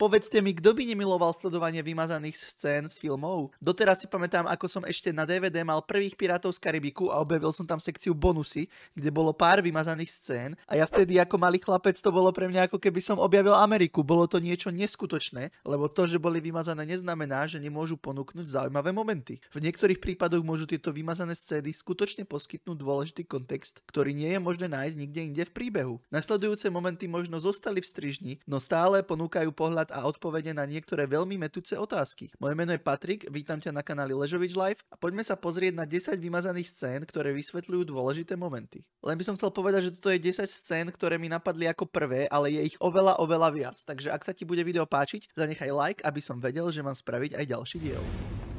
Povedzte mi, kto by nemiloval sledovanie vymazaných scén z filmov? Doteraz si pamätám, ako som ešte na DVD mal prvých Pirátov z Karibiku a objavil som tam sekciu bonusy, kde bolo pár vymazaných scén a ja vtedy ako malý chlapec to bolo pre mňa ako keby som objavil Ameriku. Bolo to niečo neskutočné, lebo to, že boli vymazané, neznamená, že nemôžu ponúknuť zaujímavé momenty. V niektorých prípadoch môžu tieto vymazané scény skutočne poskytnúť dôležitý kontext, ktorý nie je možné nájsť nikde inde v príbehu. Nasledujúce momenty možno zostali v strižni, no stále ponúkajú pohľad a odpovede na niektoré veľmi mätúce otázky. Moje meno je Patrik, vítam ťa na kanáli Ležovič Live a poďme sa pozrieť na 10 vymazaných scén, ktoré vysvetľujú dôležité momenty. Len by som chcel povedať, že toto je 10 scén, ktoré mi napadli ako prvé, ale je ich oveľa viac. Takže ak sa ti bude video páčiť, zanechaj like, aby som vedel, že mám spraviť aj ďalší diel.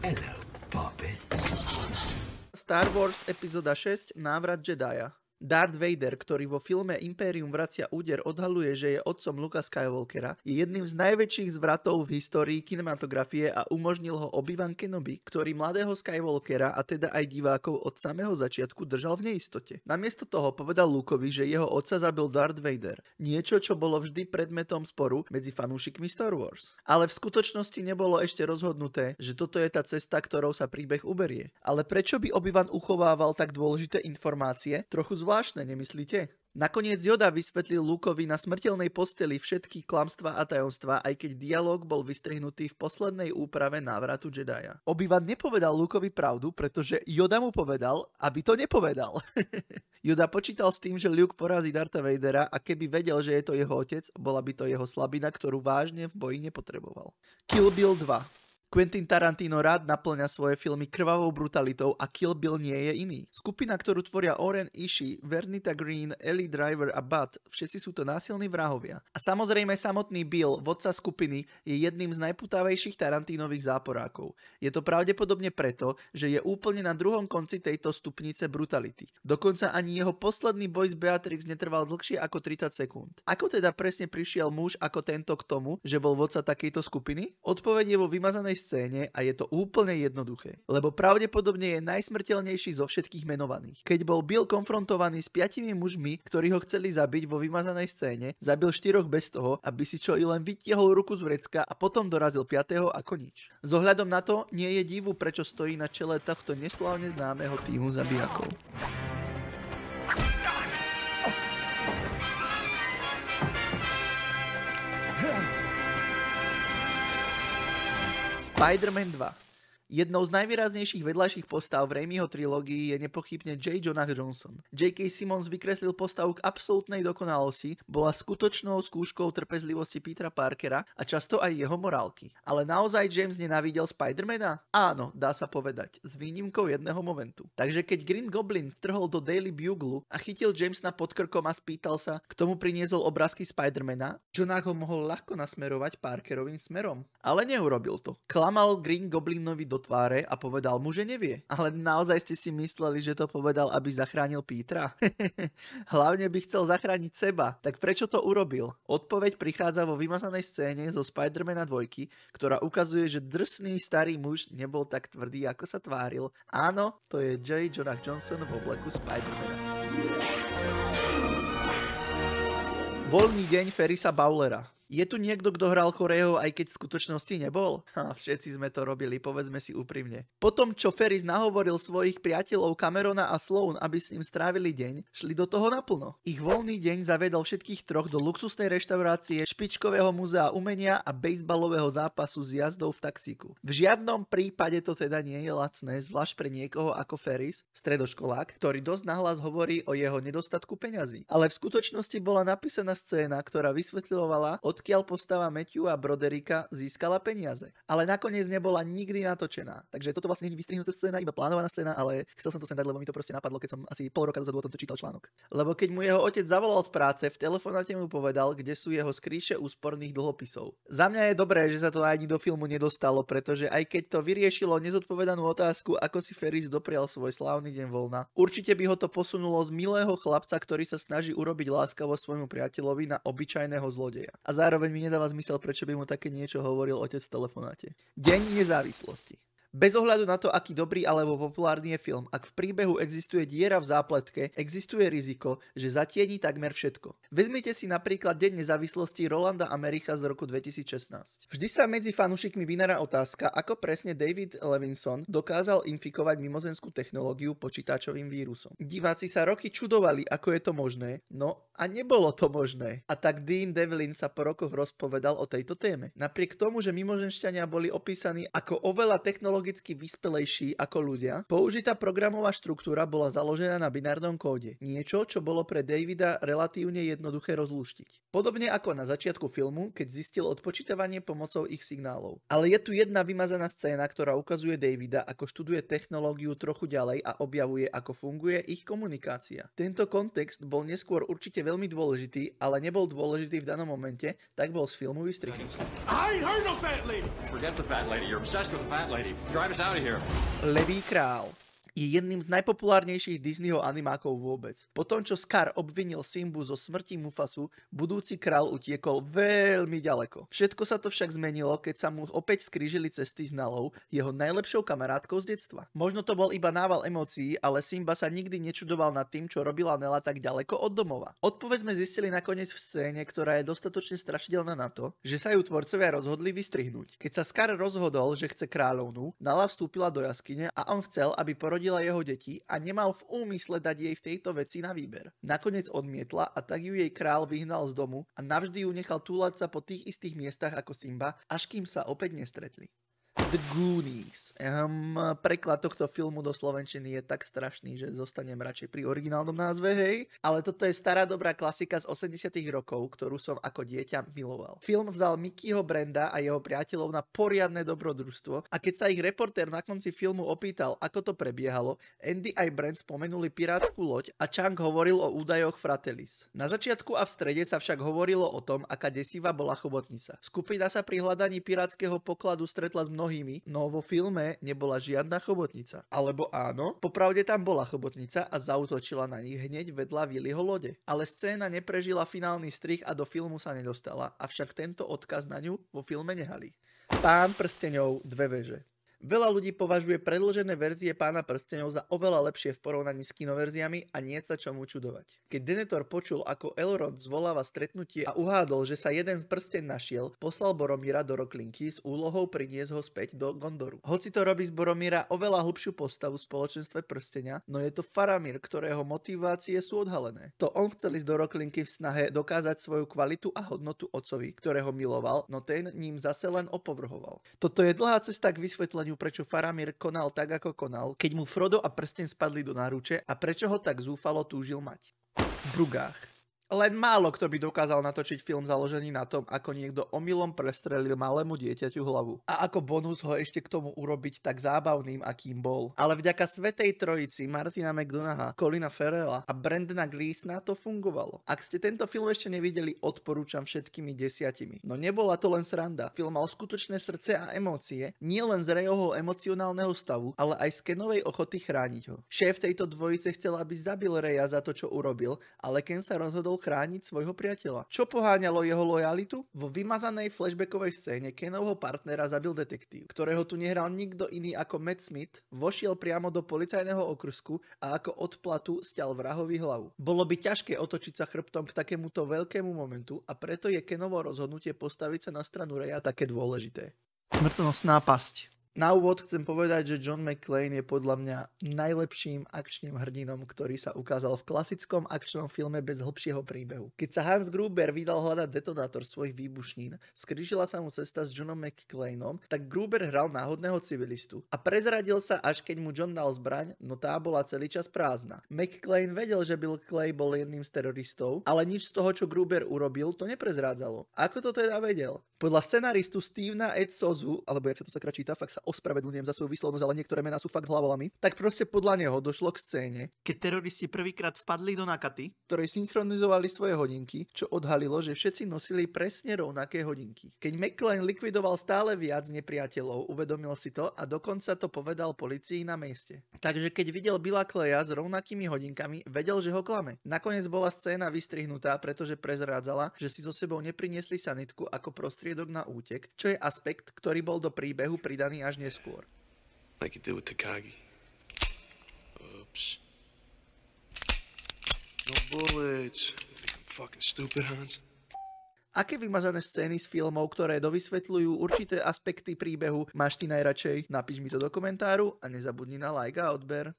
Hello, Bobby. Star Wars epizóda 6, návrat Jedia. Darth Vader, ktorý vo filme Imperium vracia úder odhaluje, že je otcom Luka Skywalkera, je jedným z najväčších zvratov v histórii kinematografie a umožnil ho Obi-Wan Kenobi, ktorý mladého Skywalkera a teda aj divákov od samého začiatku držal v neistote. Namiesto toho povedal Lukovi, že jeho otca zabil Darth Vader, niečo, čo bolo vždy predmetom sporu medzi fanúšikmi Star Wars. Ale v skutočnosti nebolo ešte rozhodnuté, že toto je tá cesta, ktorou sa príbeh uberie. Ale prečo by Obi-Wan uchovával tak dôležité informácie? Trochu zvláštne, nemyslíte? Nakoniec Yoda vysvetlil Lukovi na smrteľnej posteli všetky klamstvá a tajomstvá, aj keď dialóg bol vystrihnutý v poslednej úprave návratu Jedia. Obi-Wan nepovedal Lukovi pravdu, pretože Yoda mu povedal, aby to nepovedal. Yoda počítal s tým, že Luke porazí Dartha Vadera a keby vedel, že je to jeho otec, bola by to jeho slabina, ktorú vážne v boji nepotreboval. Kill Bill 2. Quentin Tarantino rád naplňa svoje filmy krvavou brutalitou a Kill Bill nie je iný. Skupina, ktorú tvoria Oren Ishii, Vernita Green, Ellie Driver a Bud, všetci sú to násilní vrahovia. A samozrejme samotný Bill, vodca skupiny, je jedným z najputavejších Tarantinových záporákov. Je to pravdepodobne preto, že je úplne na druhom konci tejto stupnice brutality. Dokonca ani jeho posledný boj s Beatrix netrval dlhšie ako 30 sekúnd. Ako teda presne prišiel muž ako tento k tomu, že bol vodca takejto skupiny? Odpoveď je vo vymazanej scéne a je to úplne jednoduché, lebo pravdepodobne je najsmrteľnejší zo všetkých menovaných. Keď bol Bill konfrontovaný s 5 mužmi, ktorí ho chceli zabiť vo vymazanej scéne, zabil 4 bez toho, aby si čo i len vytiahol ruku z vrecka a potom dorazil 5. ako nič. S ohľadom na to nie je divu, prečo stojí na čele tohto neslávne známeho tímu zabijakov. Spider-Man 2. Jednou z najvýraznejších vedľajších postav v Raimiho trilógii je nepochybne J. Jonah Jameson. J.K. Simmons vykreslil postavu k absolútnej dokonalosti, bola skutočnou skúškou trpezlivosti Petera Parkera a často aj jeho morálky. Ale naozaj James nenávidel Spider-Mana? Áno, dá sa povedať, s výnimkou jedného momentu. Takže keď Green Goblin vtrhol do Daily Bugle a chytil Jamesa pod krkom a spýtal sa, k tomu priniesol obrázky Spider-Mana, Jonah ho mohol ľahko nasmerovať Parkerovým smerom. Ale neurobil to. Klamal Green Goblinovi do tváre a povedal mu, že nevie. Ale naozaj ste si mysleli, že to povedal, aby zachránil Petera? Hlavne by chcel zachrániť seba. Tak prečo to urobil? Odpoveď prichádza vo vymazanej scéne zo Spider-Mana 2, ktorá ukazuje, že drsný starý muž nebol tak tvrdý, ako sa tváril. Áno, to je J. Jonah Jameson v obleku Spider-Mana. Voľný deň Ferrisa Bowlera. Je tu niekto, kto hral chorého, aj keď v skutočnosti nebol? Všetci sme to robili, povedzme si úprimne. Potom, čo Ferris nahovoril svojich priateľov Camerona a Sloan, aby s ním strávili deň, šli do toho naplno. Ich voľný deň zaviedol všetkých troch do luxusnej reštaurácie, špičkového múzea umenia a bejsbalového zápasu s jazdou v taxíku. V žiadnom prípade to teda nie je lacné, zvlášť pre niekoho ako Ferris, stredoškolák, ktorý dosť nahlas hovorí o jeho nedostatku peňazí. Ale v skutočnosti bola napísaná scéna, ktorá vysvetľovala, odkiaľ postava Matthewa Brodericka získala peniaze. Ale nakoniec nebola nikdy natočená. Takže toto vlastne nie je vystrihnuté scéna, iba plánovaná scéna, ale chcel som to sem dať, lebo mi to proste napadlo, keď som asi pol roka dozadu o tomto čítal článok. Lebo keď mu jeho otec zavolal z práce, v telefonáte mu povedal, kde sú jeho skríše úsporných dlhopisov. Za mňa je dobré, že sa to ani do filmu nedostalo, pretože aj keď to vyriešilo nezodpovedanú otázku, ako si Ferris doprial svoj slávny deň voľna, určite by ho to posunulo z milého chlapca, ktorý sa snaží urobiť láskavo svojmu priateľovi, na obyčajného zlodeja. A zároveň mi nedáva zmysel, prečo by mu také niečo hovoril otec v telefonáte. Deň nezávislosti. Bez ohľadu na to, aký dobrý alebo populárny je film, ak v príbehu existuje diera v zápletke, existuje riziko, že zatieni takmer všetko. Vezmite si napríklad Deň nezávislosti Rolanda Americha z roku 2016. Vždy sa medzi fanúšikmi vynára otázka, ako presne David Levinson dokázal infikovať mimozenskú technológiu počítačovým vírusom. Diváci sa roky čudovali, ako je to možné, no a nebolo to možné. A tak Dean Devlin sa po rokoch rozpovedal o tejto téme. Napriek tomu, že mimoženšťania boli opísaní ako oveľa technologicky vyspelejší ako ľudia, použitá programová štruktúra bola založená na binárnom kóde. Niečo, čo bolo pre Davida relatívne jednoduché rozlúštiť. Podobne ako na začiatku filmu, keď zistil odpočítavanie pomocou ich signálov. Ale je tu jedna vymazaná scéna, ktorá ukazuje Davida, ako študuje technológiu trochu ďalej a objavuje, ako funguje ich komunikácia. Tento kontext bol neskôr určite veľmi dôležitý, ale nebol dôležitý v danom momente, tak bol z filmu vystrihnutý. Levý král je jedným z najpopulárnejších Disneyho animákov vôbec. Po tom, čo Scar obvinil Simbu zo smrti Mufasu, budúci král utiekol veľmi ďaleko. Všetko sa to však zmenilo, keď sa mu opäť skrížili cesty s Nalou, jeho najlepšou kamarátkou z detstva. Možno to bol iba nával emócií, ale Simba sa nikdy nečudoval nad tým, čo robila Nala tak ďaleko od domova. Odpoveď sme zistili nakoniec v scéne, ktorá je dostatočne strašidelná na to, že sa ju tvorcovia rozhodli vystrihnúť. Keď sa Scar rozhodol, že chce kráľovnú, Nala vstúpila do jaskyne a on chcel, aby porodila jeho deti a nemal v úmysle dať jej v tejto veci na výber. Nakoniec odmietla a tak ju jej král vyhnal z domu a navždy ju nechal túlať sa po tých istých miestach ako Simba, až kým sa opäť nestretli. The Goonies. Preklad tohto filmu do slovenčiny je tak strašný, že zostanem radšej pri originálnom názve, hej. Ale toto je stará dobrá klasika z 80 rokov, ktorú som ako dieťa miloval. Film vzal Mickeyho Branda a jeho priateľov na poriadne dobrodružstvo a keď sa ich reportér na konci filmu opýtal, ako to prebiehalo, Andy aj Brand spomenuli pirátsku loď a Chang hovoril o údajoch Fratellis. Na začiatku a v strede sa však hovorilo o tom, aká desivá bola chobotnica. Skupina sa pri hľadaní pirátskeho pokladu stretla s mnohými, no vo filme nebola žiadna chobotnica. Alebo áno, popravde tam bola chobotnica a zaútočila na nich hneď vedľa Willyho lode. Ale scéna neprežila finálny strih a do filmu sa nedostala, avšak tento odkaz na ňu vo filme nehali. Pán prsteňov, dve veže. Veľa ľudí považuje predĺžené verzie Pána prsteňov za oveľa lepšie v porovnaní s kinoverziami a nie sa čomu čudovať. Keď Denethor počul, ako Elrond zvoláva stretnutie a uhádol, že sa jeden prsteň našiel, poslal Boromíra do Roklinky s úlohou priniesť ho späť do Gondoru. Hoci to robí z Boromíra oveľa hlbšiu postavu v spoločenstve prsteňa, no je to Faramir, ktorého motivácie sú odhalené. To on chcel ísť do Roklinky v snahe dokázať svoju kvalitu a hodnotu otcovi, ktorého miloval, no ten ním zase len opovrhoval. Toto je dlhá cesta k vysvetleniu, prečo Faramir konal tak, ako konal, keď mu Frodo a prsteň spadli do náruče a prečo ho tak zúfalo túžil mať. Brugách. Len málo kto by dokázal natočiť film založený na tom, ako niekto omylom prestrelil malému dieťaťu hlavu. A ako bonus ho ešte k tomu urobiť tak zábavným, akým bol. Ale vďaka Svätej Trojici, Martina McDonagh'a, Colina Farrella a Brendana Gleesona to fungovalo. Ak ste tento film ešte nevideli, odporúčam všetkými 10. No nebola to len sranda. Film mal skutočné srdce a emócie, nie len z Reyovho emocionálneho stavu, ale aj z Kenovej ochoty chrániť ho. Šéf tejto dvojice chcel, aby zabil Reya za to, čo urobil, ale Ken sa rozhodol chrániť svojho priateľa. Čo poháňalo jeho lojalitu? Vo vymazanej flashbackovej scéne Kenovho partnera zabil detektív, ktorého tu nehral nikto iný ako Matt Smith, vošiel priamo do policajného okrsku a ako odplatu stial vrahovi hlavu. Bolo by ťažké otočiť sa chrbtom k takémuto veľkému momentu a preto je Kenovo rozhodnutie postaviť sa na stranu Reya také dôležité. Smrtonosná pasť. Na úvod chcem povedať, že John McClane je podľa mňa najlepším akčným hrdinom, ktorý sa ukázal v klasickom akčnom filme bez hlbšieho príbehu. Keď sa Hans Gruber vydal hľadať detonátor svojich výbušnín, skrížila sa mu cesta s Johnom McClaneom, tak Gruber hral náhodného civilistu a prezradil sa, až keď mu John dal zbraň, no tá bola celý čas prázdna. McClane vedel, že Bill Clay bol jedným z teroristov, ale nič z toho, čo Gruber urobil, to neprezrádzalo. Ako to teda vedel? Podľa scenaristu Stevena Edsozu, alebo jak sa to sakra číta, fakt sa ospravedlňujem za svoju výslovnosť, ale niektoré mená sú fakt hlavolami, tak proste podľa neho došlo k scéne, keď teroristi prvýkrát vpadli do Nakaty, ktorej synchronizovali svoje hodinky, čo odhalilo, že všetci nosili presne rovnaké hodinky. Keď McClane likvidoval stále viac nepriateľov, uvedomil si to a dokonca to povedal polícii na mieste. Takže keď videl Billa Claya s rovnakými hodinkami, vedel, že ho klame. Nakoniec bola scéna vystrihnutá, pretože prezrádzala, že si so sebou nepriniesli sanitku ako prostriedok na útek, čo je aspekt, ktorý bol do príbehu pridaný až neskôr. Like you did with Takagi. Oops. No bullets. You think I'm fucking stupid, Hans? Aké vymazané scény z filmov, ktoré dovysvetľujú určité aspekty príbehu, máš ty najradšej? Napíš mi to do komentáru a nezabudni na like a odber.